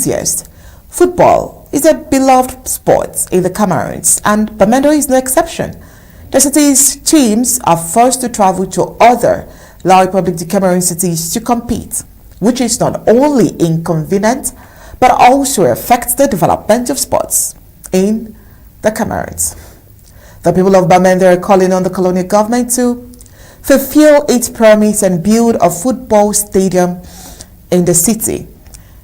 enthusiasts, football is a beloved sport in the Cameroons, and Bamenda is no exception. The city's teams are forced to travel to other La République du Cameroon cities to compete, which is not only inconvenient, but also affects the development of sports in the Cameroons. The people of Bamenda are calling on the colonial government to fulfill its promise and build a football stadium in the city.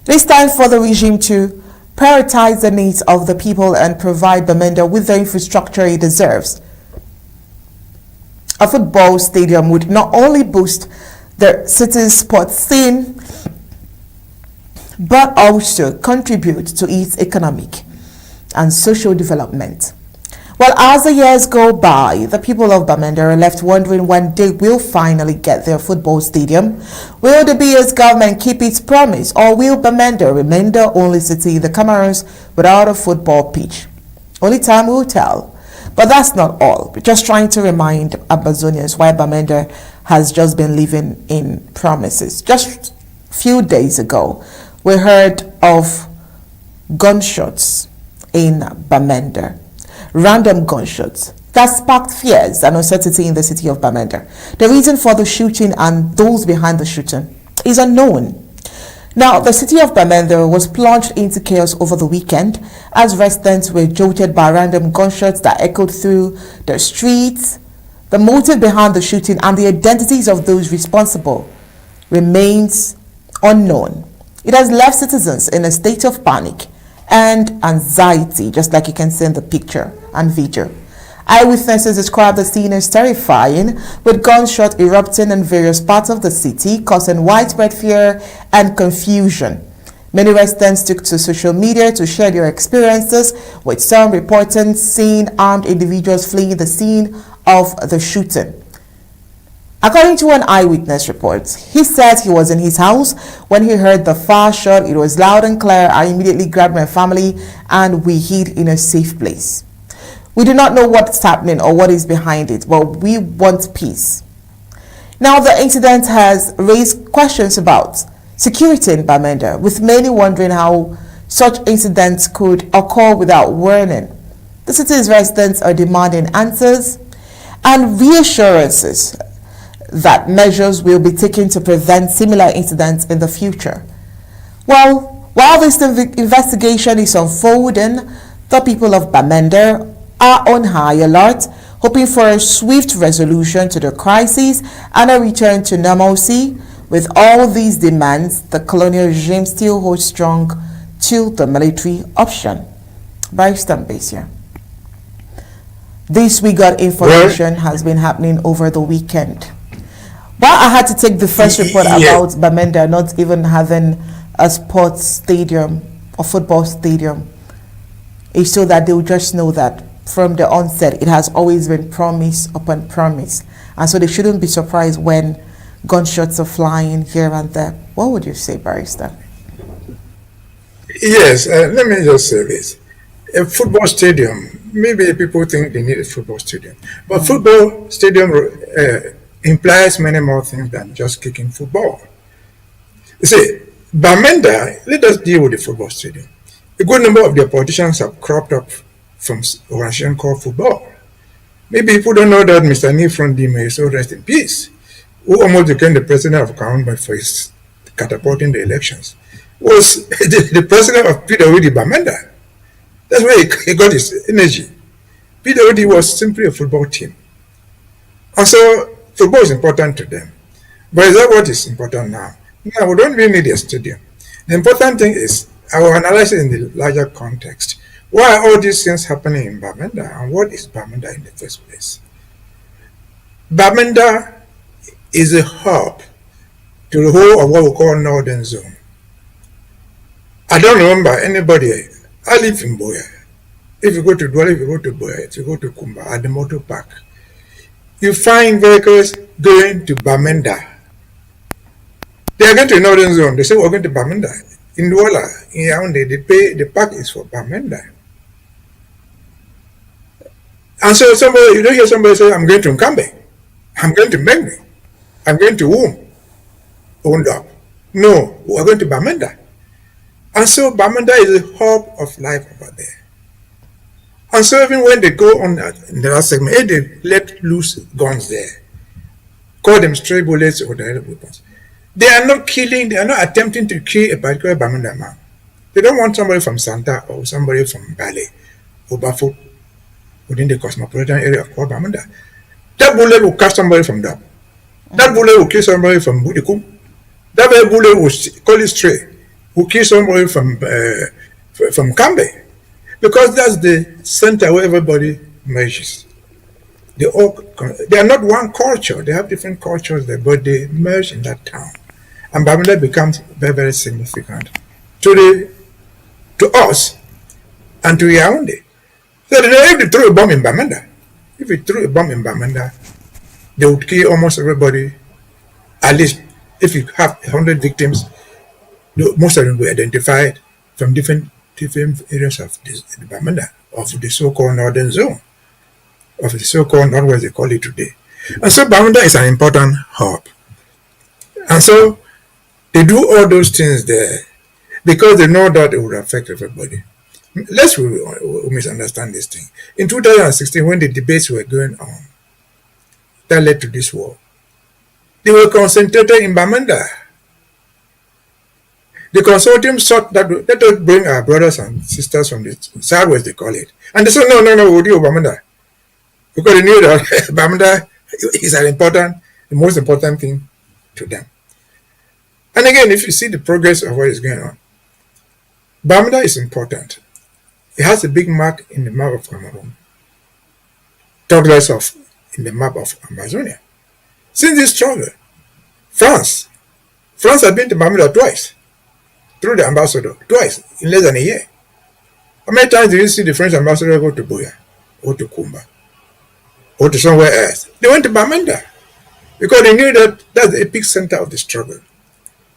It is time for the regime to prioritize the needs of the people and provide Bamenda with the infrastructure it deserves. A football stadium would not only boost the city's sports scene, but also contribute to its economic and social development. Well, as the years go by, the people of Bamenda are left wondering when they will finally get their football stadium. Will the BS government keep its promise, or will Bamenda remain the only city in the Cameroons without a football pitch? Only time will tell. But that's not all. We're just trying to remind Ambazonians why Bamenda has just been living in promises. Just a few days ago, we heard of gunshots in Bamenda. Random gunshots that sparked fears and uncertainty in the city of Bamenda. The reason for the shooting and those behind the shooting is unknown. Now, the city of Bamenda was plunged into chaos over the weekend as residents were jolted by random gunshots that echoed through the streets. The motive behind the shooting and the identities of those responsible remains unknown. It has left citizens in a state of panic and anxiety, just like you can see in the picture and video. Eyewitnesses describe the scene as terrifying, with gunshots erupting in various parts of the city, causing widespread fear and confusion. Many residents took to social media to share their experiences, with some reporting seeing armed individuals fleeing the scene of the shooting. According to an eyewitness report, he said he was in his house when he heard the fire shot. It was loud and clear. I immediately grabbed my family and we hid in a safe place. We do not know what's happening or what is behind it, but we want peace. Now, the incident has raised questions about security in Bamenda, with many wondering how such incidents could occur without warning. The city's residents are demanding answers and reassurances that measures will be taken to prevent similar incidents in the future. Well, while this investigation is unfolding, the people of Bamenda are on high alert, hoping for a swift resolution to the crisis and a return to normalcy. With all these demands, the colonial regime still holds strong to the military option. Barrister Mbeseha. This we got information has been happening over the weekend. Well, I had to take the first report about Bamenda not even having a sports stadium or football stadium. It's so that they will just know that from the onset, it has always been promise upon promise. And so they shouldn't be surprised when gunshots are flying here and there. What would you say, Barrister? Yes, let me just say this. A football stadium, maybe people think they need a football stadium. But football stadium implies many more things than just kicking football. You see, Bamenda, let us deal with the football stadium. A good number of their politicians have cropped up from organization called football. Maybe people don't know that Mr. Nkwen, may so rest in peace, who almost became the president of Cameroon for his catapulting the elections, was the president of PWD Bamenda. That's where he got his energy. PWD was simply a football team. And so football is important to them. But is that what is important now? No, we don't really need a stadium. The important thing is our analysis in the larger context. Why are all these things happening in Bamenda, and what is Bamenda in the first place? Bamenda is a hub to the whole of what we call Northern Zone. I don't remember anybody. I live in Boya. If you go to Douala, if you go to Boya, if you go to Kumba, at the motor park, you find vehicles going to Bamenda. They are going to Northern Zone. They say, we're going to Bamenda. In Douala, in Yaoundé, the park is for Bamenda. And so you don't hear somebody say, I'm going to Nkwen, I'm going to Mbeseha, I'm going to Undaunted. No, we're going to Bamenda. And so Bamenda is a hub of life over there. And so even when they go on in the last segment, they let loose guns there, call them stray bullets or the other weapons. They are not killing, they are not attempting to kill a particular Bamenda man. They don't want somebody from Santa or somebody from Bale or Bafo within the cosmopolitan area of Bamenda. That bullet will catch somebody from Dab. That bullet will kill somebody from Budikum. That bullet will call it stray, will kill somebody from Kambe. Because that's the center where everybody merges. They are not one culture. They have different cultures there, but they merge in that town. And Bamenda becomes very, very significant to us and to Yaoundé. So if they throw a bomb in Bamenda, they would kill almost everybody. At least if you have 100 victims, most of them will be identified from different areas of the Bamenda, of the so-called northern zone, of the so-called northwest they call it today. And so Bamenda is an important hub. And so they do all those things there because they know that it would affect everybody. Lest we misunderstand this thing. In 2016, when the debates were going on that led to this war, they were concentrated in Bamenda. The consortium sought that let us bring our brothers and sisters from the southwest, they call it. And they said, no, we'll do Bamenda. Because they knew that Bamenda is the most important thing to them. And again, if you see the progress of what is going on, Bamenda is important. It has a big mark in the map of Cameroon. Talk less of in the map of Ambazonia. Since this struggle, France has been to Bamenda twice, through the ambassador, twice, in less than a year. How many times did you see the French ambassador go to Boya, or to Kumba, or to somewhere else? They went to Bamenda, because they knew that that's the epic center of the struggle.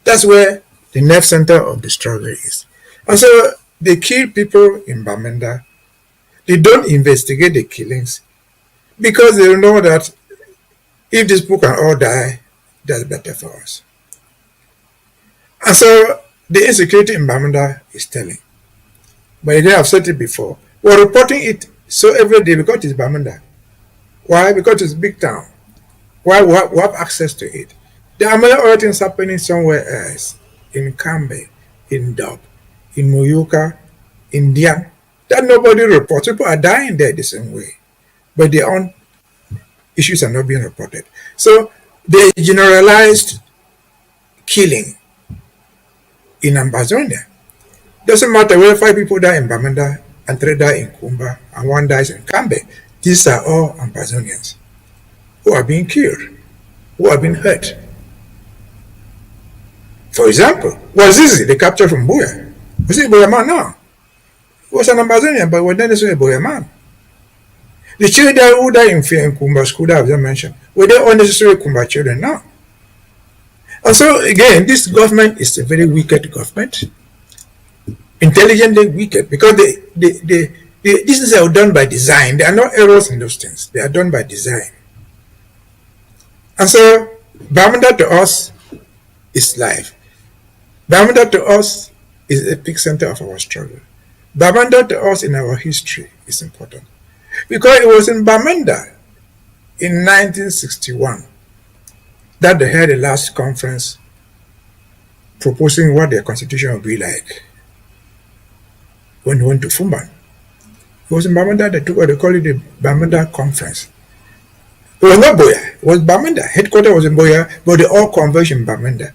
That's where the nerve center of the struggle is. And so they kill people in Bamenda. They don't investigate the killings because they know that if these people can all die, that's better for us. And so the insecurity in Bamenda is telling. But they have said it before. We're reporting it so every day because it's Bamenda. Why? Because it's a big town. Why? We have access to it. There are many other things happening somewhere else, in Kambe, in Dab, in Muyuka, in Dian, that nobody reports. People are dying there the same way, but their own issues are not being reported. So the generalized killing in Ambazonia doesn't matter whether 5 people die in Bamenda and 3 die in Kumba and 1 dies in Kambe. These are all Ambazonians who are being killed, who are being hurt. For example, Wazizi, the capture from Buya. Was he a Buya man? No. He was an Ambazonian, but was not necessarily a Buya man. The children who died in Fear and Kumba school that I just mentioned, were they unnecessary Kumba children? No. And so, again, this government is a very wicked government, intelligently wicked, because these things are done by design. There are no errors in those things. They are done by design. And so, Bamenda to us is life. Bamenda to us is the epic center of our struggle. Bamenda to us in our history is important. Because it was in Bamenda in 1961 that they had a last conference proposing what their constitution would be like when they went to Fumban. It was in Bamenda they took what they call it the Bamenda Conference. It was not Boya, it was Bamenda. Headquarters was in Boya, but they all converged in Bamenda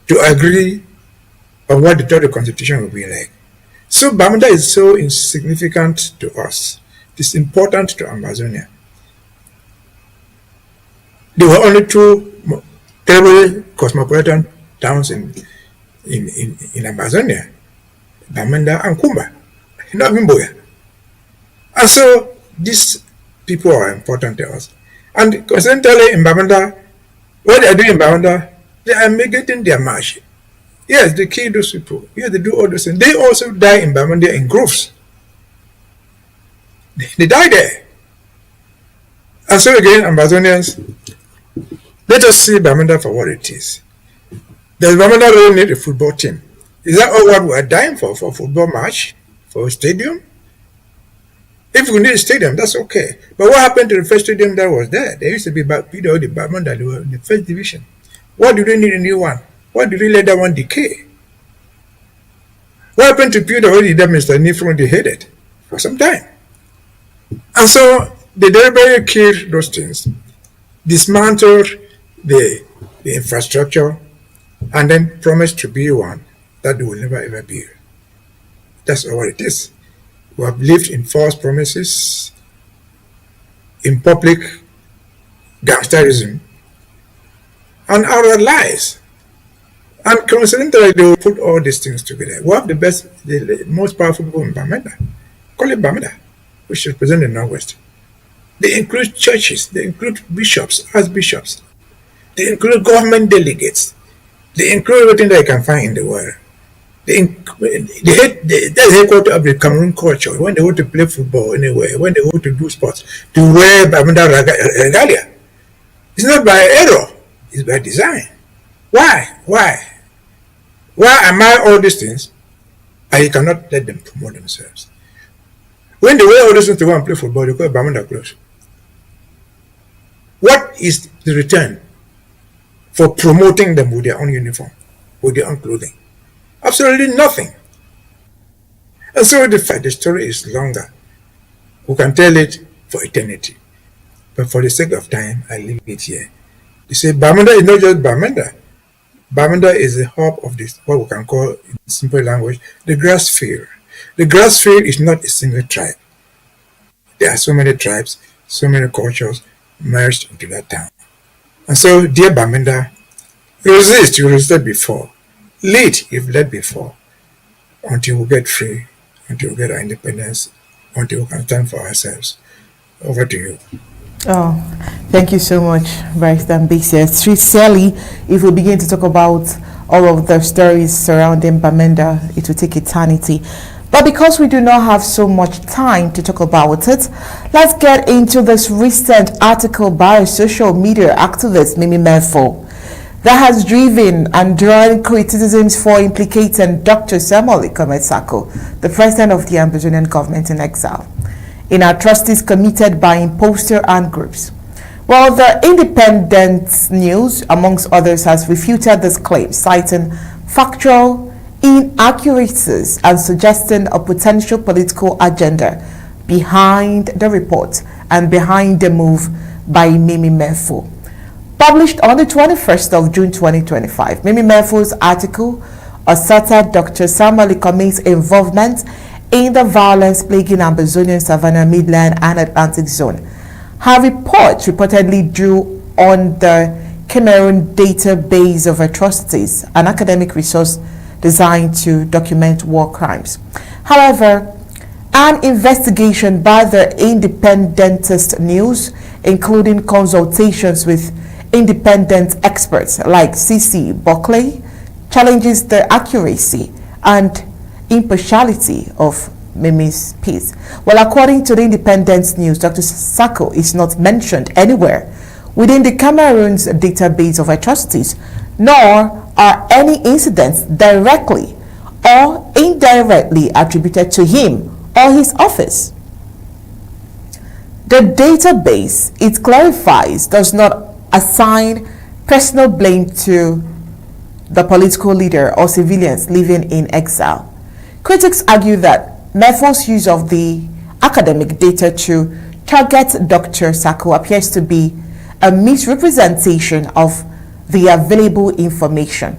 to agree on what they thought the constitution would be like. So Bamenda is so insignificant to us. It's important to Ambazonia. There were only 2 terrible cosmopolitan towns in Ambazonia, Bamenda and Kumba, not even Boya. And so these people are important to us. And coincidentally in Bamenda, what they are doing in Bamenda, they are migrating their march. Yes, they kill those people. Yes, they do all those things. They also die in Bamenda in groves. They die there. And so again, Ambazonians, let us see Bamenda for what it is. Does Bamenda really need a football team? Is that all what we're dying for a football match, for a stadium? If we need a stadium, that's okay. But what happened to the first stadium that was there? There used to be the Bamenda, they were in the first division. Why do they need a new one? Why did they let that one decay? What happened to Peter already that Mr. Nifron they hated for some time? And so they deliberately killed those things, dismantled the infrastructure, and then promised to be one that they will never ever be. That's all it is. We have lived in false promises, in public gangsterism, and outright lies. And coincidentally, they will put all these things together. We have the most powerful people in Bamenda. Call it Bamenda, which represent the Northwest. They include churches, they include bishops, archbishops, they include government delegates, they include everything that you can find in the world. That's the headquarters of the Cameroon culture. When they want to play football anywhere, when they want to do sports, to wear Bamenda regalia. It's not by error, it's by design. Why? Why am I all these things? And you cannot let them promote themselves. When they wear all these things to go and play football, they call it Bamenda clothes. What is the return for promoting them with their own uniform, with their own clothing? Absolutely nothing. And so the story is longer. We can tell it for eternity. But for the sake of time, I leave it here. You say Bamenda is not just Bamenda. Bamenda is the hub of this, what we can call in simple language, the grass field. The grass field is not a single tribe. There are so many tribes, so many cultures merged into that town. And so, dear Bamenda, resist, you resisted before. Lead, you've led before. Until we get free, until we get our independence, until we can stand for ourselves. Over to you. Oh, thank you so much, Barrister Mbeseha. Sincerely, if we begin to talk about all of the stories surrounding Bamenda, it will take eternity. But because we do not have so much time to talk about it, let's get into this recent article by a social media activist, Mbeseha, that has driven and drawn criticisms for implicating Dr. Samuel Ikometzako, the president of the Ambazonian Gov't in Exile, in atrocities committed by imposter and groups. Well, the Independent News, amongst others, has refuted this claim, citing factual inaccuracies and suggesting a potential political agenda behind the report and behind the move by Mbeseha. Published on the 21st of June 2025, Mbeseha's article asserted Dr. Samuel Ikome's involvement in the violence plaguing Ambazonian Savannah, Midland, and Atlantic Zone. Her report reportedly drew on the Cameroon database of atrocities, an academic resource designed to document war crimes. However, an investigation by the Independentist News, including consultations with independent experts like C.C. Buckley, challenges the accuracy and impartiality of Mimi's piece. Well, according to the Independent News, Dr. Sako is not mentioned anywhere within the Cameroon's database of atrocities, nor are any incidents directly or indirectly attributed to him or his office. The database, it clarifies, does not assign personal blame to the political leader or civilians living in exile. Critics argue that Mbeseha's use of the academic data to target Dr. Sako appears to be a misrepresentation of the available information.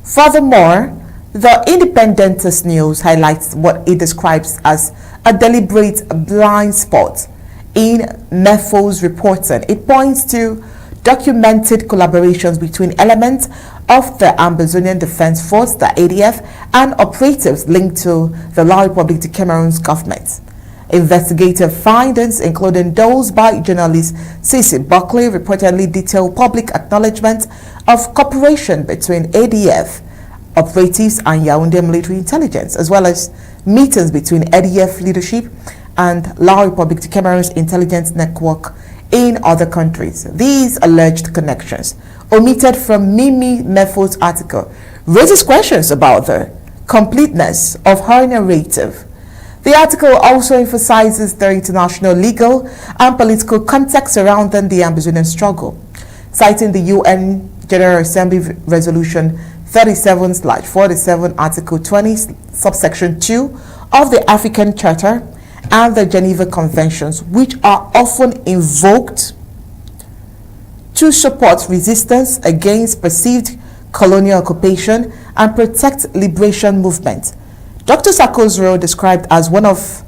Furthermore, the Independentist News highlights what it describes as a deliberate blind spot in Mbeseha's reporting. It points to documented collaborations between elements of the Ambazonian Defense Force, the ADF, and operatives linked to the La Republique de Cameroon's government. Investigative findings, including those by journalist C.C. Buckley, reportedly detail public acknowledgement of cooperation between ADF operatives and Yaoundé military intelligence, as well as meetings between ADF leadership and La Republique de Cameroon's intelligence network in other countries. These alleged connections, omitted from Mbeseha's article, raises questions about the completeness of her narrative. The article also emphasizes the international legal and political context surrounding the Ambazonian struggle, citing the UN General Assembly Resolution 37/47, Article 20, subsection 2 of the African Charter and the Geneva Conventions, which are often invoked to support resistance against perceived colonial occupation and protect liberation movement. Dr. Sako's role, described as one of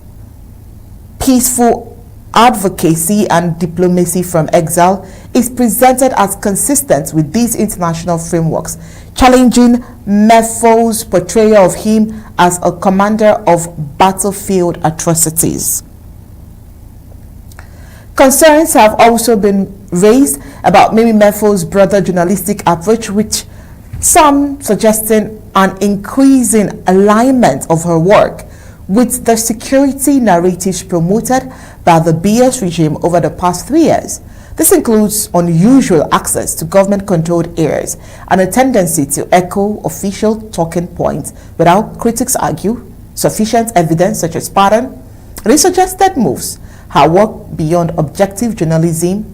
peaceful advocacy and diplomacy from exile, is presented as consistent with these international frameworks, challenging Mbeseha's portrayal of him as a commander of battlefield atrocities. Concerns have also been raised about Mbeseha's broader journalistic approach, which some suggesting an increasing alignment of her work with the security narratives promoted by the BS regime over the past 3 years. This includes unusual access to government-controlled areas and a tendency to echo official talking points without, critics argue, sufficient evidence such as pattern. And it suggested moves her work beyond objective journalism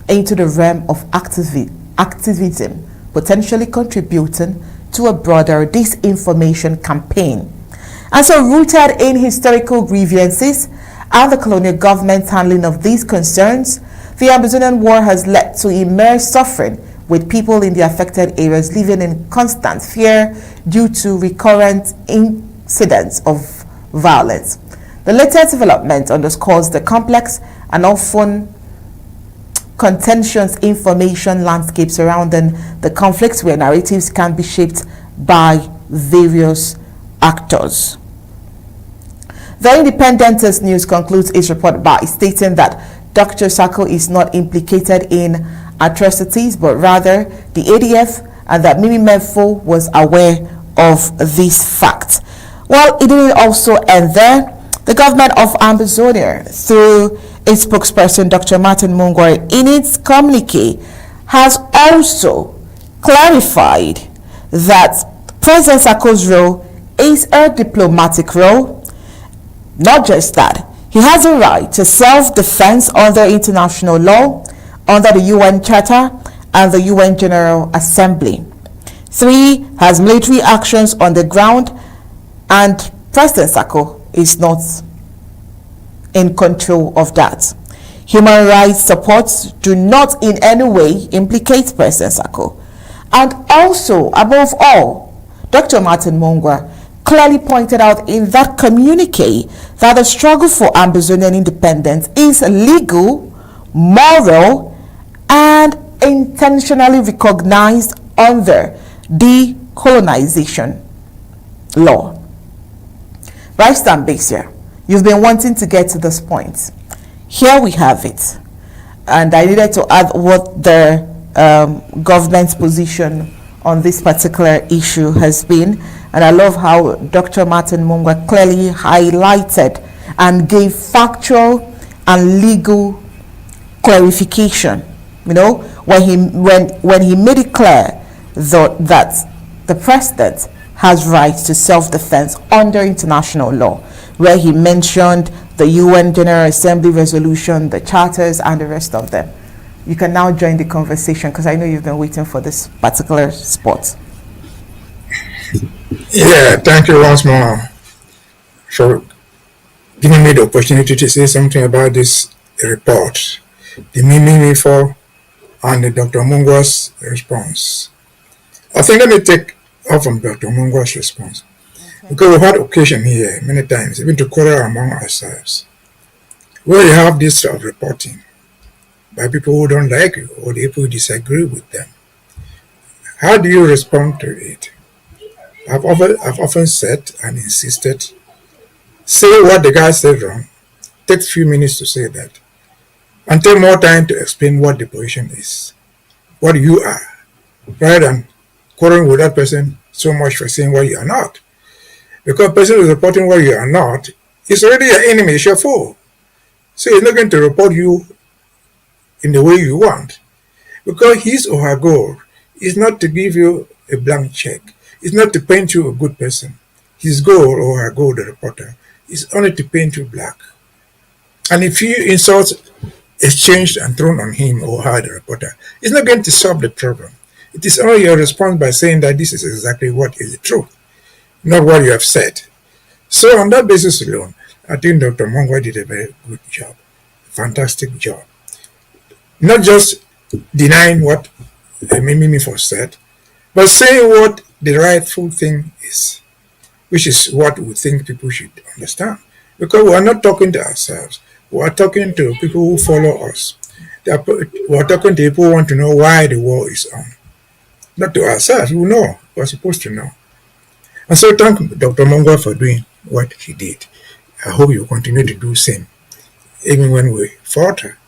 into the realm of activism, potentially contributing to a broader disinformation campaign. And so, rooted in historical grievances and the colonial government's handling of these concerns, the Ambazonian War has led to immense suffering, with people in the affected areas living in constant fear due to recurrent incidents of violence. The latest development underscores the complex and often contentious information landscape surrounding the conflicts, where narratives can be shaped by various actors. The Independent's news concludes its report by stating that Dr. Sako is not implicated in atrocities, but rather the ADF, and that Mbeseha was aware of this fact. Well, it didn't also end there. The government of Ambazonia, through its spokesperson, Dr. Martin Mungwar, in its communique, has also clarified that President Sako's role is a diplomatic role. Not just that, he has a right to self-defense under international law, under the UN Charter and the UN General Assembly. 3, has military actions on the ground, and President Sako is not in control of that. Human rights supports do not in any way implicate President Sako. And also, above all, Dr. Martin Mungwar clearly pointed out in that communique that the struggle for Ambazonian independence is legal, moral, and intentionally recognized under decolonization law. Vice Mbeseha, you've been wanting to get to this point. Here we have it. And I needed to add what the government's position on this particular issue has been. And I love how Dr. Martin Mungwar clearly highlighted and gave factual and legal clarification. You know, when he made it clear that the president has rights to self-defense under international law, where he mentioned the UN General Assembly resolution, the charters, and the rest of them. You can now join the conversation, because I know you've been waiting for this particular spot. Yeah, thank you once more for giving me the opportunity to say something about this report, the Mbeseha and the Dr. Mungwar's response. I think let me take off from Dr. Mungwar's response, because we've had occasion here many times, even to quarrel among ourselves, where you have this sort of reporting by people who don't like you or the people who disagree with them. How do you respond to it? I've often said and insisted, say what the guy said wrong, take a few minutes to say that, and take more time to explain what the position is, what you are, rather than quarreling with that person so much for saying what you are not. Because the person who is reporting what you are not is already your enemy, is your foe. So he's not going to report you in the way you want, because his or her goal is not to give you a blank check. It's not to paint you a good person. his goal or her goal, the reporter, is only to paint you black. And if you insult exchanged and thrown on him or her, the reporter, it's not going to solve the problem. It is only your response by saying that this is exactly what is the truth, not what you have said. So on that basis alone, I think Dr. Mongwa did a very good job, a fantastic job. Not just denying what Mimi Mifo said, but saying what the rightful thing is, which is what we think people should understand. Because we are not talking to ourselves. We are talking to people who follow us. We are talking to people who want to know why the war is on. Not to ourselves. We know. We are supposed to know. And so thank Dr. Mongwa for doing what he did. I hope you continue to do the same, even when we falter.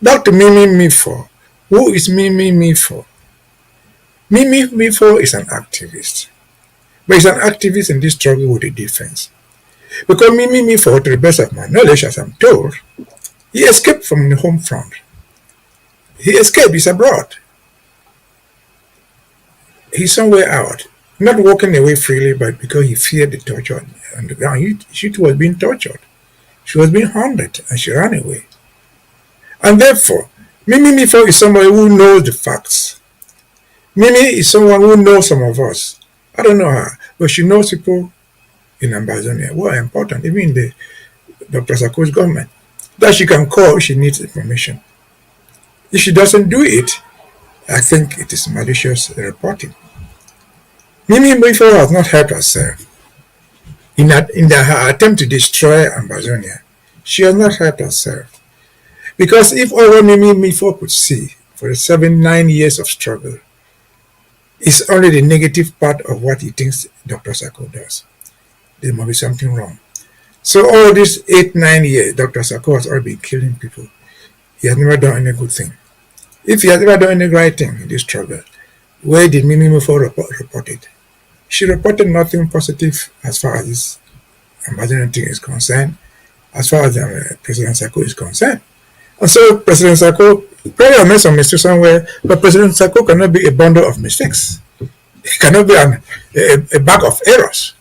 Back to Mimi Mifo. Who is Mimi Mifo? Mimi Mifo is an activist. But he's an activist in this struggle with the defense. Because Mimi Mifo, to the best of my knowledge, as I'm told, he escaped from the home front. He escaped, he's abroad. He's somewhere out. Not walking away freely, but because he feared the torture on the ground. She was being tortured. She was being hunted, and she ran away. And therefore, Mimi Mifo is somebody who knows the facts. Mimi is someone who knows some of us. I don't know her, but she knows people in Ambazonia who are important, even in the Dr. Sako's government, that she can call if she needs information. If she doesn't do it, I think it is malicious reporting. Mimi Mifo has not helped herself. In her attempt to destroy Ambazonia, she has not helped herself. Because if all what Mimi Mifo could see for the 7-9 years of struggle is only the negative part of what he thinks Dr. Sako does, there must be something wrong. So all these 8-9 years, Dr. Sako has already been killing people. He has never done any good thing. If he has never done any right thing in this struggle, where did Mimi Mifo report it? She reported nothing positive as far as this Ambazonian thing is concerned, as far as President Sako is concerned. And so President Sako, probably I made some mistakes somewhere, but President Sako cannot be a bundle of mistakes. He cannot be a bag of errors.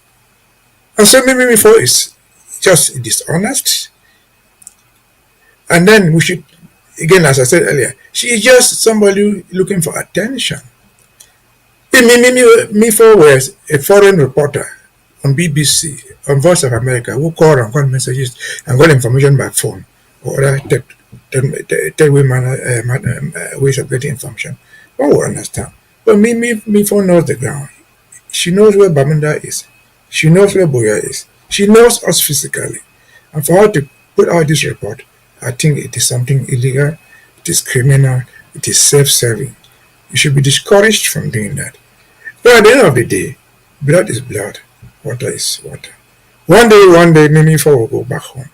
And so Mimi Mifo is just dishonest. And then we should, again, as I said earlier, she is just somebody looking for attention. If Mimi Mifo was a foreign reporter on BBC, on Voice of America, who called and got messages and got information by phone, or other ways of getting information, one will understand. But Mimi Mifo knows the ground. She knows where Bamenda is. She knows where Boya is. She knows us physically. And for her to put out this report, I think it is something illegal, it is criminal, it is self-serving. You should be discouraged from doing that. But at the end of the day, blood is blood, water is water. One day, Mimi Mifo will go back home.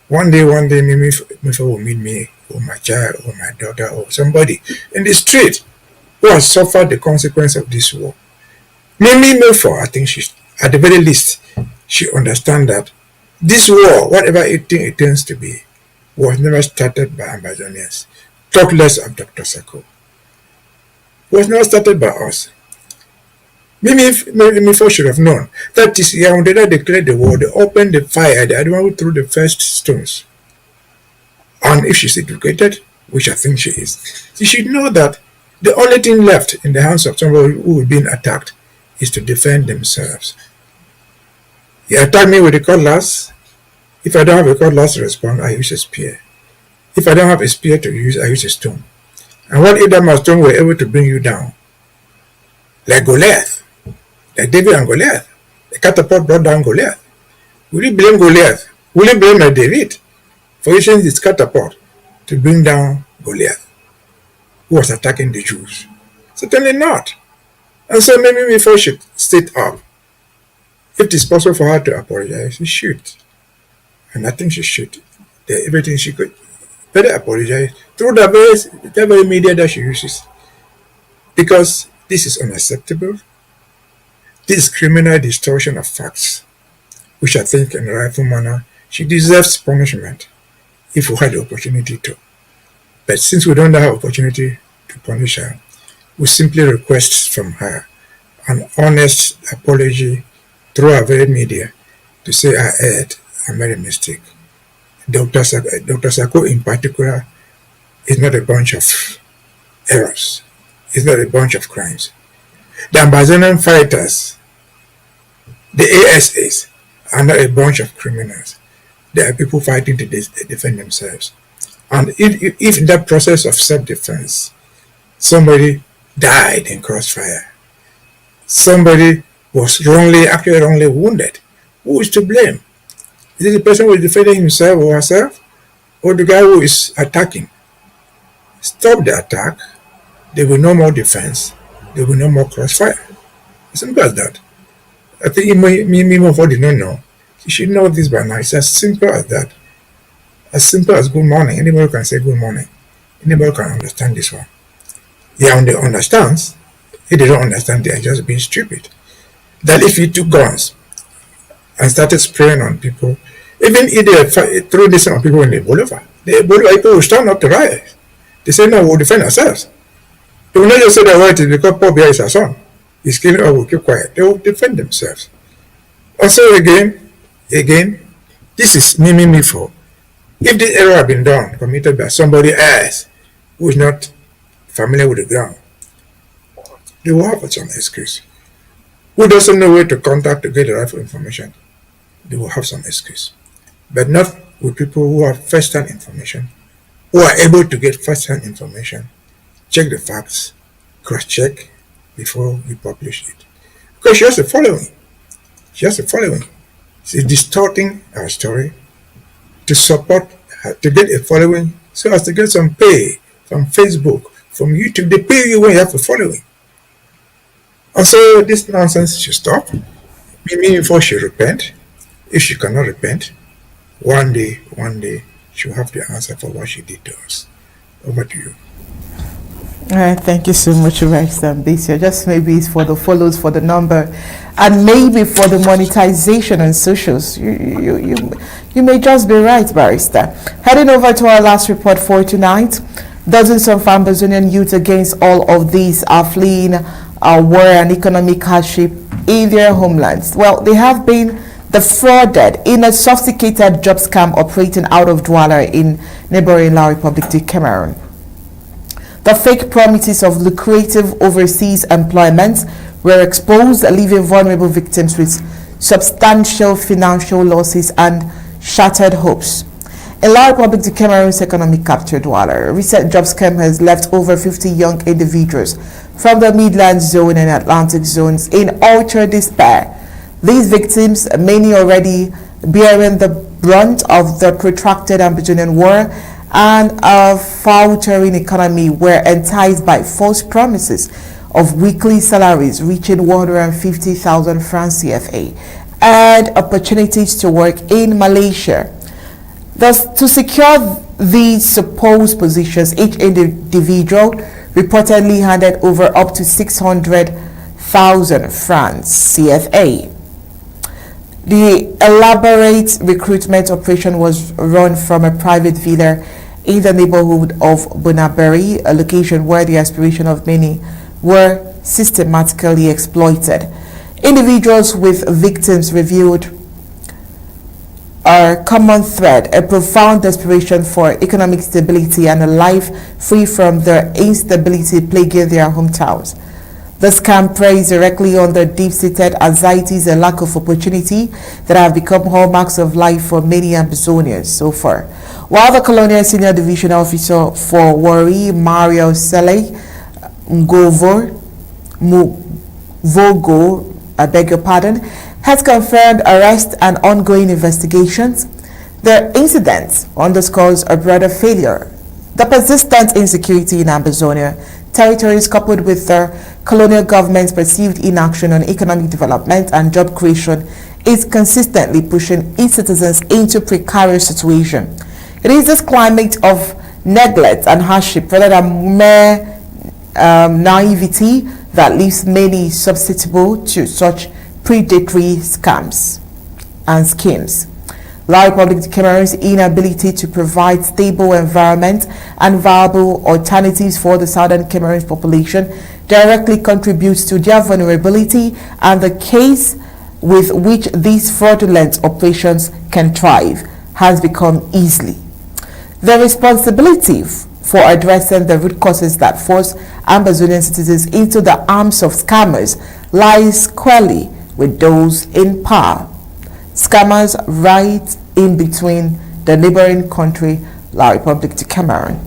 One day, Mimi Mifo will meet me, or my child, or my daughter, or somebody in the street who has suffered the consequence of this war. Mimi Mifo, I think she, at the very least, she understands that this war, whatever it tends to be, was never started by Ambazonians. Talk less of Dr. Sako. It was never started by us. Mimi Mifo should have known that is Yaoundé that declared the war, they opened the fire, they are the one who threw the first stones. And if she's educated, which I think she is, she should know that the only thing left in the hands of somebody who is being attacked is to defend themselves. He attacked me with a cutlass. If I don't have a cutlass to respond, I use a spear. If I don't have a spear to use, I use a stone. And what if that stone were able to bring you down? Like Goliath, like David and Goliath. The catapult brought down Goliath. Will you blame Goliath? Will you blame David for using his catapult to bring down Goliath, who was attacking the Jews? Certainly not. And so maybe before she stood up, if it is possible for her to apologize, she should. And I think she should. Everything she could. Better apologize through the very media that she uses. Because this is unacceptable. This is criminal distortion of facts, which I think in a rightful manner, she deserves punishment if we had the opportunity to. But since we don't have opportunity to punish her, we simply request from her an honest apology through our very media to say I made a mistake. Dr. Sako in particular is not a bunch of errors. It's not a bunch of crimes. The Ambazonian fighters, the ASAs, are not a bunch of criminals. They are people fighting to defend themselves. And if in that process of self-defense, somebody died in crossfire, somebody was actually wrongly wounded, who is to blame? Is it the person who is defending himself or herself, or the guy who is attacking? Stop the attack. There will be no more defense. There will be no more crossfire. As simple as that. I think Mimo did not know. You should know this by now. It's as simple as that. As simple as good morning. Anybody can say good morning. Anybody can understand this one. Yeah, when they understands, if they don't understand, they are just being stupid. That if you took guns and started spraying on people, even if they threw this on people in the boulevard people will stand up to riot. They say, no, we'll defend ourselves. They will not just say that right is because Paul Biya is our son. He's killing us, we'll keep quiet. They will defend themselves. Also, again, this is me for. If this error had been committed by somebody else who is not familiar with the ground, they will have some excuse. Who doesn't know where to contact to get the right information, they will have some excuse. But not with people who have first-hand information, who are able to get first-hand information, check the facts, cross-check before we publish it. Because she has the following. She's distorting our story to support her, to get a following, so as to get some pay from Facebook, from YouTube. They pay you when you have a following. And so this nonsense should stop. Maybe before she repent. If she cannot repent, one day she'll have the answer for what she did to us. Over to you. All right, thank you so much, Mbeseha. Just maybe it's for the follows, for the number, and maybe for the monetization on socials. You may just be right, Barrister. Heading over to our last report for tonight, dozens of Ambazonian youths against all of these are fleeing war and economic hardship in their homelands. Well, they have been defrauded in a sophisticated job scam operating out of Douala in neighboring La Republic de Cameroon. The fake promises of lucrative overseas employment were exposed, leaving vulnerable victims with substantial financial losses and shattered hopes. In La Republic de Cameroon's economic capital, Douala, a recent job scam has left over 50 young individuals from the Midland Zone and Atlantic zones in utter despair. These victims, many already bearing the brunt of the protracted Ambazonian war and a faltering economy, were enticed by false promises of weekly salaries reaching 150,000 francs CFA and opportunities to work in Malaysia. Thus, to secure these supposed positions, each individual reportedly handed over up to 600,000 francs CFA. The elaborate recruitment operation was run from a private villa in the neighborhood of Bonaberi, a location where the aspiration of many were systematically exploited. Individuals with victims revealed a common thread, a profound desperation for economic stability and a life free from the instability plaguing their hometowns. The scam preys directly on the deep-seated anxieties and lack of opportunity that have become hallmarks of life for many Ambazonians so far. While the Colonial Senior Division Officer for Wari, Mario Sele Vogo, I beg your pardon, has confirmed arrests and ongoing investigations, the incident underscores a broader failure. The persistent insecurity in Ambazonia territories, coupled with the colonial government's perceived inaction on economic development and job creation, is consistently pushing its citizens into precarious situation. It is this climate of neglect and hardship rather than mere naivety that leaves many susceptible to such predatory scams and schemes. La Republic de Cameroon's inability to provide stable environment and viable alternatives for the southern Cameroon population directly contributes to their vulnerability, and the case with which these fraudulent operations can thrive has become easy. The responsibility for addressing the root causes that force Ambazonian citizens into the arms of scammers lies squarely with those in power. Scammers right in between the neighboring country, La Republic de Cameroon.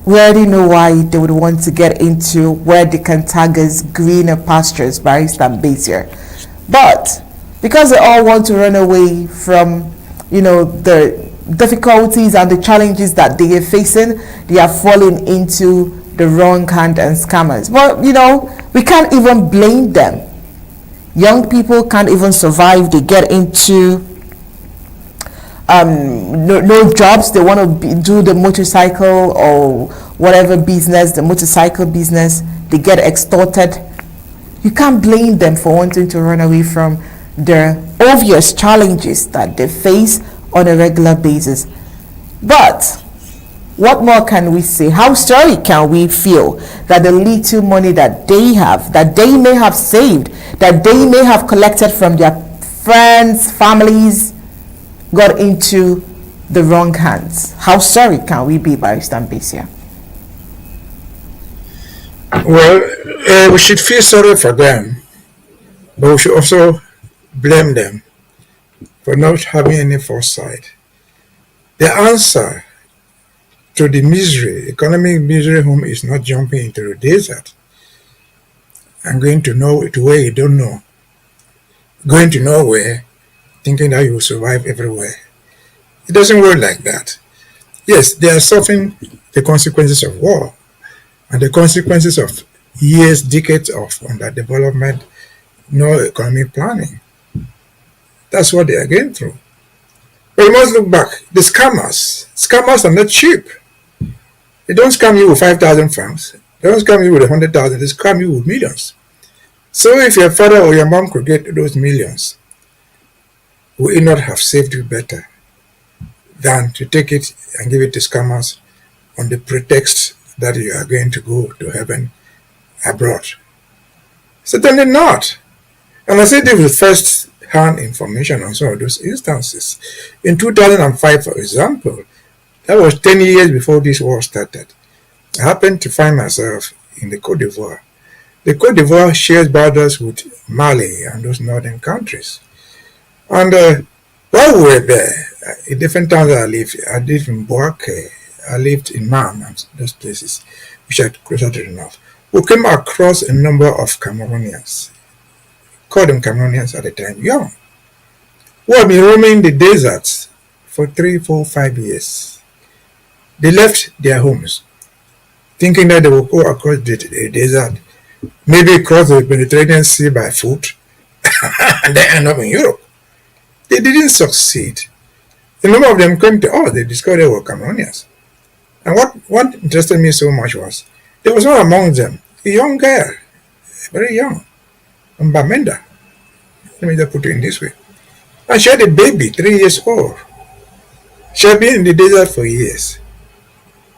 We already know why they would want to get into where they can target greener pastures by Mbeseha. But because they all want to run away from, the difficulties and the challenges that they are facing, they are falling into the wrong hand and scammers. But, we can't even blame them. Young people can't even survive. They get into no jobs. They want to do the motorcycle or whatever business, the motorcycle business. They get extorted. You can't blame them for wanting to run away from the obvious challenges that they face on a regular basis. But what more can we say? How sorry can we feel that the little money that they have, that they may have saved, that they may have collected from their friends, families, got into the wrong hands? How sorry can we be, Barrister Mbeseha? Well, we should feel sorry for them, but we should also blame them for not having any foresight. The answer to the misery, economic misery, home is not jumping into the desert and going to know it where you don't know. Going to nowhere, thinking that you will survive everywhere. It doesn't work like that. Yes, they are suffering the consequences of war and the consequences of years, decades of underdevelopment, no economic planning. That's what they are going through. But you must look back. The scammers are not cheap. They don't scam you with 5,000 francs. They don't scam you with 100,000. They scam you with millions. So if your father or your mom could get those millions, would it not have saved you better than to take it and give it to scammers on the pretext that you are going to go to heaven abroad? Certainly not. And I say this with first-hand information on some of those instances. In 2005, for example, that was 10 years before this war started, I happened to find myself in the Côte d'Ivoire. The Côte d'Ivoire shares borders with Mali and those northern countries. And while we were there, in different towns I lived in Boaké, I lived in Man and those places which are closer to the north. We came across a number of Cameroonians, called them Cameroonians at the time, young, who had been roaming the deserts for 3, 4, 5 years. They left their homes, thinking that they would go across the desert, maybe cross the Mediterranean Sea by foot, and then end up in Europe. They didn't succeed. A number of them came to us, they discovered they were Cameroonians. And what interested me so much was, there was one among them, a young girl, very young, from Bamenda. Let me just put it in this way. And she had a baby, 3 years old. She had been in the desert for years.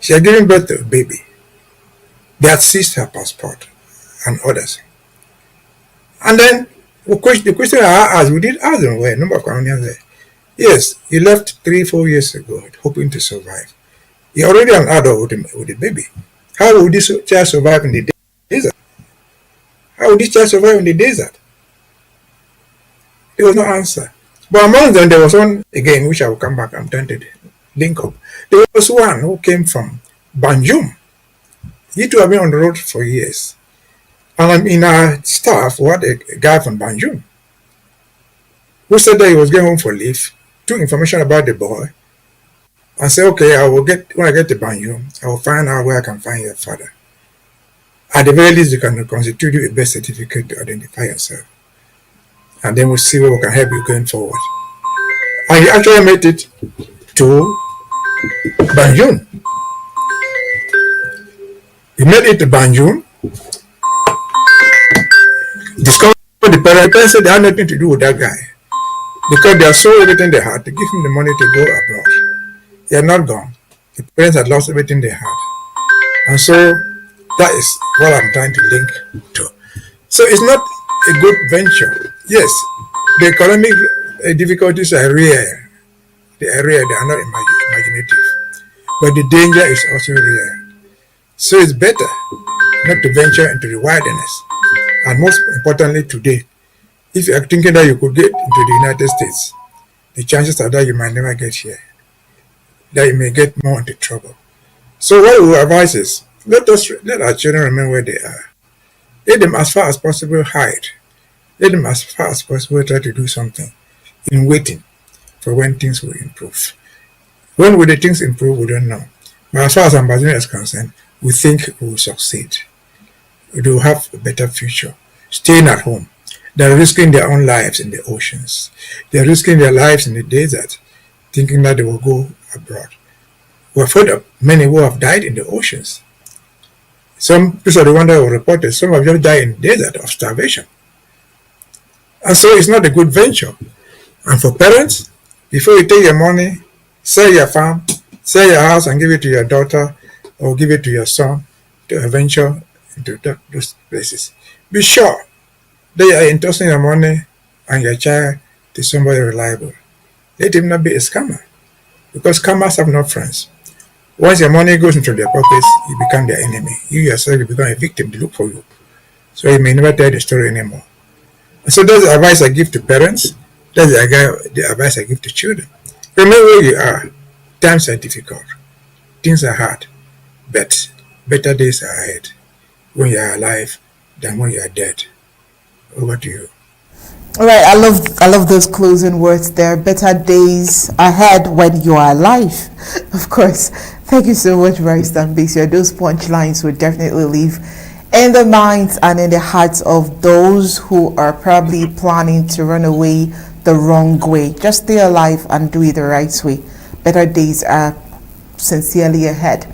She had given birth to a baby. They had seized her passport and others. And then the question I asked, we did ask them, where a number of Cameroonians there. Yes, he left 3, 4 years ago, hoping to survive. He already an adult with a baby. How would this child survive in the desert? How would this child survive in the desert? There was no answer. But among them, there was one, again, which I will come back, I'm trying to link up. There was one who came from Banjul. He too had been on the road for years. And in our staff, we had a guy from Banjul who said that he was going home for leave, took information about the boy, and said, okay, when I get to Banjul, I will find out where I can find your father. At the very least, you can constitute you a birth certificate to identify yourself. And then we'll see where we can help you going forward. And he actually made it to Banjul. He made it to Banjul, discovered the parents said they had nothing to do with that guy because they had sold everything they had to give him the money to go abroad. He had not gone. The parents had lost everything they had. And so that is what I'm trying to link to. So it's not a good venture Yes, the economic difficulties are real. They are real, they are not imaginative. But the danger is also real. So it's better not to venture into the wilderness. And most importantly today, if you are thinking that you could get into the United States, the chances are that you might never get here, that you may get more into trouble. So what we advise is, let our children remain where they are. Let them as far as possible hide. Let them as far as possible try to do something in waiting for when things will improve. When will the things improve, we don't know. But as far as Ambazonia is concerned, we think we will succeed. They will have a better future. Staying at home. They're risking their own lives in the oceans. They're risking their lives in the desert, thinking that they will go abroad. We've heard of many who have died in the oceans. Some people are the ones that were reported, some have just died in the desert of starvation. And so it's not a good venture. And for parents, before you take your money, sell your farm, sell your house and give it to your daughter or give it to your son to venture into those places, be sure that you are entrusting your money and your child to somebody reliable. Let him not be a scammer, because scammers have no friends. Once your money goes into their pockets, you become their enemy. You yourself, you become a victim. They look for you. So you may never tell the story anymore. And so that's the advice I give to parents. That's the advice I give to children. Remember where you are. Times are difficult. Things are hard. But better days are ahead when you are alive than when you are dead. Over to you. All right, I love those closing words there. Better days ahead when you are alive. Of course. Thank you so much, Barrister Mbeseha. Those punchlines will definitely leave in the minds and in the hearts of those who are probably planning to run away the wrong way. Just stay alive and do it the right way. Better days are sincerely ahead.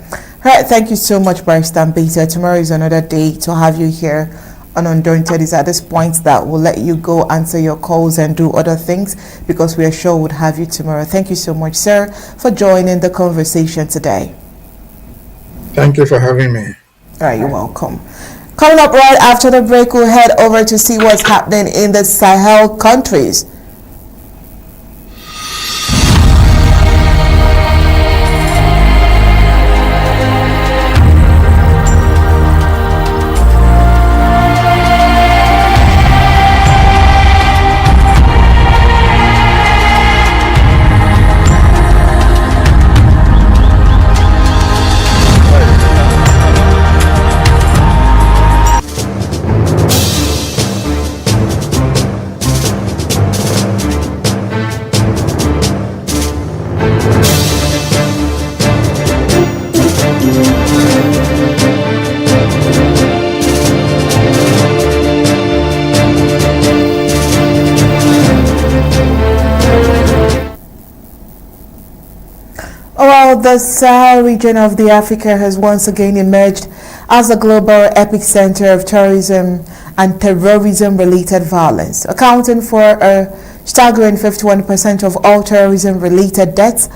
All right, thank you so much, Barrister Mbeseha. Tomorrow is another day to have you here on Undaunted. Is at this point that we'll let you go answer your calls and do other things, because we are sure we'll have you tomorrow. Thank you so much, sir, for joining the conversation today. Thank you for having me. All right, you're welcome. Coming up right after the break, we'll head over to see what's happening in the Sahel countries. Well, the Sahel region of the Africa has once again emerged as a global epicenter of terrorism and terrorism-related violence, accounting for a staggering 51% of all terrorism-related deaths,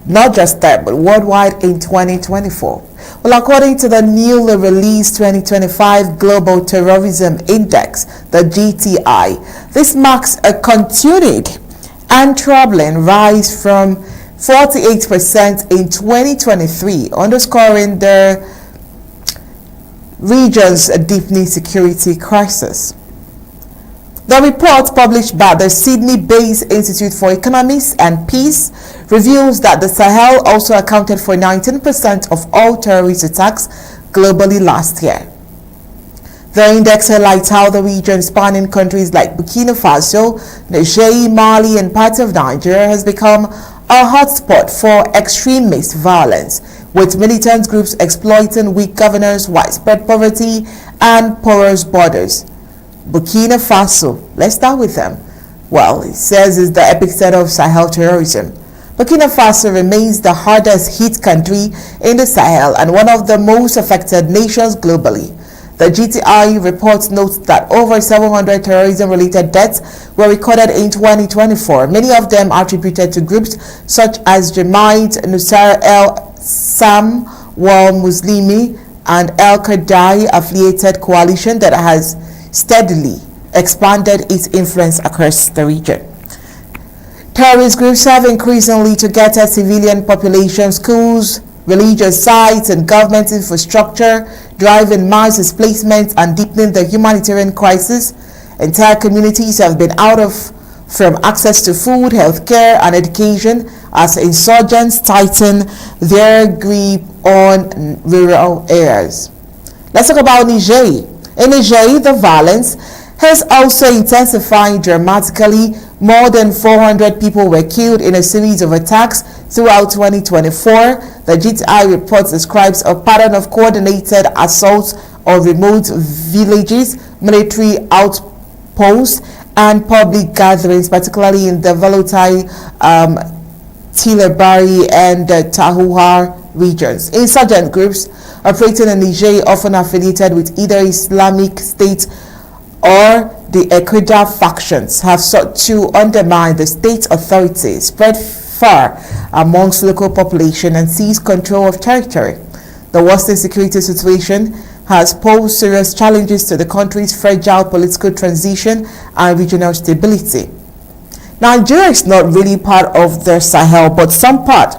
not just that, but worldwide in 2024. Well, according to the newly released 2025 Global Terrorism Index, the GTI, this marks a continued and troubling rise from 48% in 2023, underscoring the region's deepening security crisis. The report, published by the Sydney-based Institute for Economics and Peace, reveals that the Sahel also accounted for 19% of all terrorist attacks globally last year. The index highlights how the region, spanning countries like Burkina Faso, Niger, Mali, and parts of Nigeria, has become a hotspot for extremist violence, with militant groups exploiting weak governance, widespread poverty, and porous borders. Burkina Faso, let's start with them. Well, it says it's the epicenter of Sahel terrorism. Burkina Faso remains the hardest hit country in the Sahel and one of the most affected nations globally. The GTI report notes that over 700 terrorism-related deaths were recorded in 2024, many of them attributed to groups such as Jemaat Nusra el-Sam wal Muslimi and Al-Qaeda affiliated coalition that has steadily expanded its influence across the region. Terrorist groups have increasingly targeted civilian population, schools, religious sites, and government infrastructure, driving mass displacement and deepening the humanitarian crisis. Entire communities have been from access to food, healthcare, and education as insurgents tighten their grip on rural areas. Let's talk about Niger. In Niger, the violence has also intensified dramatically. More than 400 people were killed in a series of attacks throughout 2024. The GTI report describes a pattern of coordinated assaults on remote villages, military outposts, and public gatherings, particularly in the volatile Tilabari and Tahuar regions. Insurgent groups operating in Niger, often affiliated with either Islamic State or the Equator factions, have sought to undermine the state authorities, spread far amongst local population, and seize control of territory. The worsening security situation has posed serious challenges to the country's fragile political transition and regional stability. Nigeria is not really part of the Sahel, but some part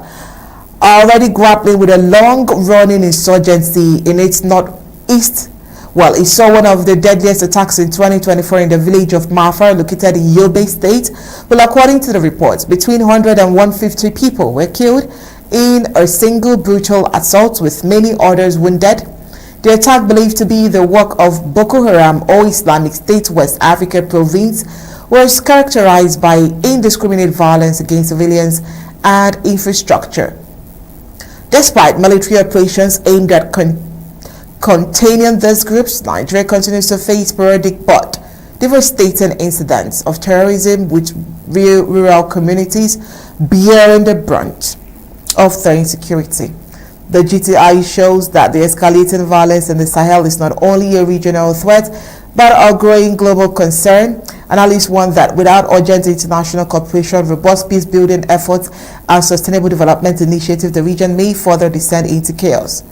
are already grappling with a long-running insurgency in its northeast. Well, it saw one of the deadliest attacks in 2024 in the village of Mafar, located in Yobe State. Well, according to the reports, between 100 and 150 people were killed in a single brutal assault, with many others wounded. The attack, believed to be the work of Boko Haram or Islamic State West Africa province, was characterized by indiscriminate violence against civilians and infrastructure. Despite military operations aimed at containing these groups, Nigeria continues to face sporadic but devastating incidents of terrorism, with rural communities bearing the brunt of the insecurity. The GTI shows that the escalating violence in the Sahel is not only a regional threat, but a growing global concern, and at least one that, without urgent international cooperation, robust peace-building efforts, and sustainable development initiatives, the region may further descend into chaos.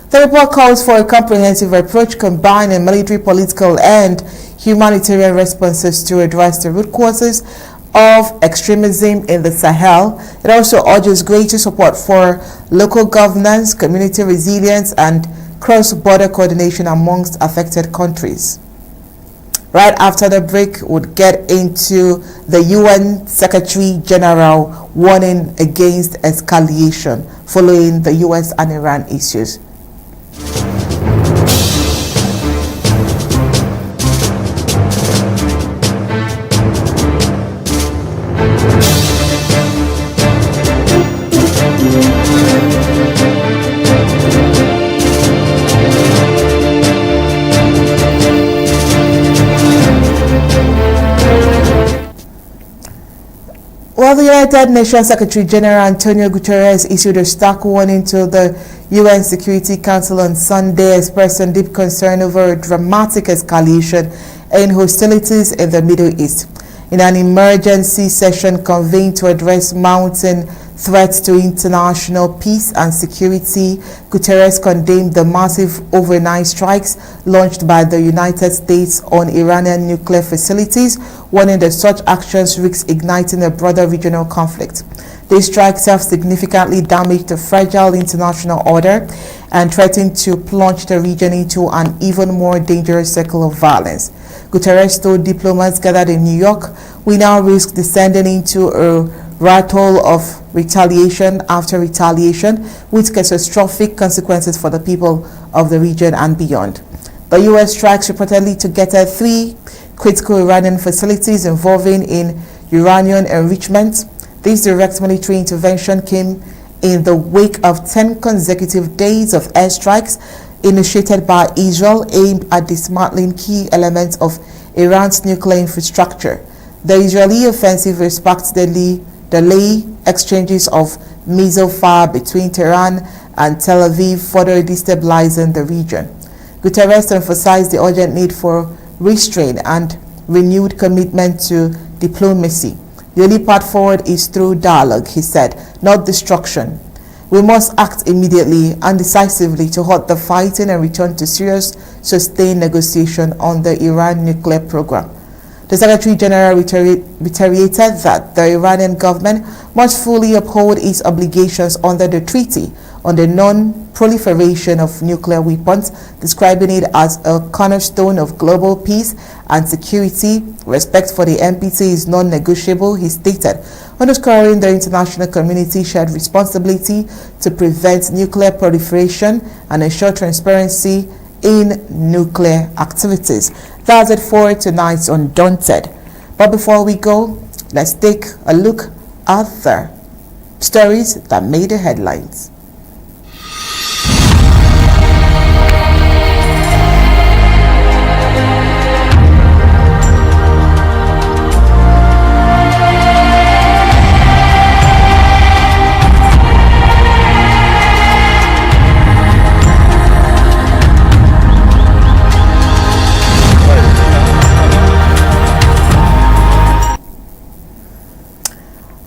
The report calls for a comprehensive approach combining military, political, and humanitarian responses to address the root causes of extremism in the Sahel. It also urges greater support for local governance, community resilience, and cross-border coordination amongst affected countries. Right after the break, we'll get into the UN Secretary General warning against escalation following the US and Iran issues. Well, the United Nations Secretary General Antonio Guterres issued a stark warning to the UN Security Council on Sunday, expressing deep concern over a dramatic escalation in hostilities in the Middle East. In an emergency session convened to address mounting threats to international peace and security, Guterres condemned the massive overnight strikes launched by the United States on Iranian nuclear facilities, warning that such actions risk igniting a broader regional conflict. These strikes have significantly damaged the fragile international order and threaten to plunge the region into an even more dangerous cycle of violence. Guterres told diplomats gathered in New York, "We now risk descending into a rattle of retaliation after retaliation, with catastrophic consequences for the people of the region and beyond." The U.S. strikes reportedly targeted 3 critical Iranian facilities involving in uranium enrichment. This direct military intervention came in the wake of 10 consecutive days of airstrikes initiated by Israel aimed at dismantling key elements of Iran's nuclear infrastructure. The Israeli offensive sparked delayed exchanges of missile fire between Tehran and Tel Aviv, further destabilizing the region. Guterres emphasized the urgent need for restraint and renewed commitment to diplomacy. The only path forward is through dialogue, he said, not destruction. We must act immediately and decisively to halt the fighting and return to serious, sustained negotiation on the Iran nuclear program. The Secretary General reiterated that the Iranian government must fully uphold its obligations under the Treaty on the Non-Proliferation of Nuclear Weapons, describing it as a cornerstone of global peace and security. Respect for the NPT is non-negotiable, he stated, underscoring the international community's shared responsibility to prevent nuclear proliferation and ensure transparency in nuclear activities. That's it for tonight's Undaunted. But before we go, let's take a look at the stories that made the headlines.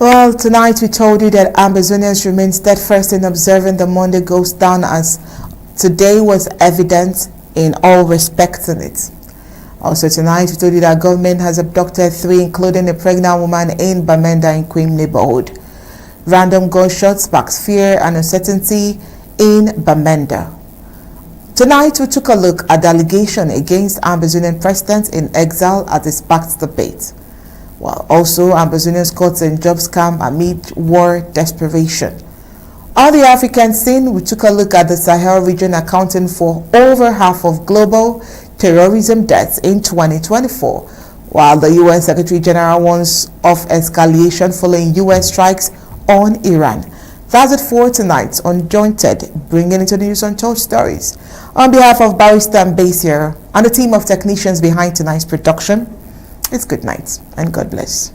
Well, tonight we told you that Ambazonians remain steadfast in observing the Monday goes down, as today was evident in all respects in it. Also tonight we told you that government has abducted 3, including a pregnant woman in Bamenda in Nkwen neighborhood. Random gunshots sparks fear and uncertainty in Bamenda. Tonight we took a look at the allegation against Ambazonian president in Exile as it sparked debate. While also Ambazonians caught in job scam amid war desperation. On the African scene, we took a look at the Sahel region accounting for over half of global terrorism deaths in 2024, while the UN Secretary General warns of escalation following US strikes on Iran. That's it for tonight Undaunted, bringing into the news untold stories. On behalf of Barrister Mbeseha and the team of technicians behind tonight's production, it's good night and God bless.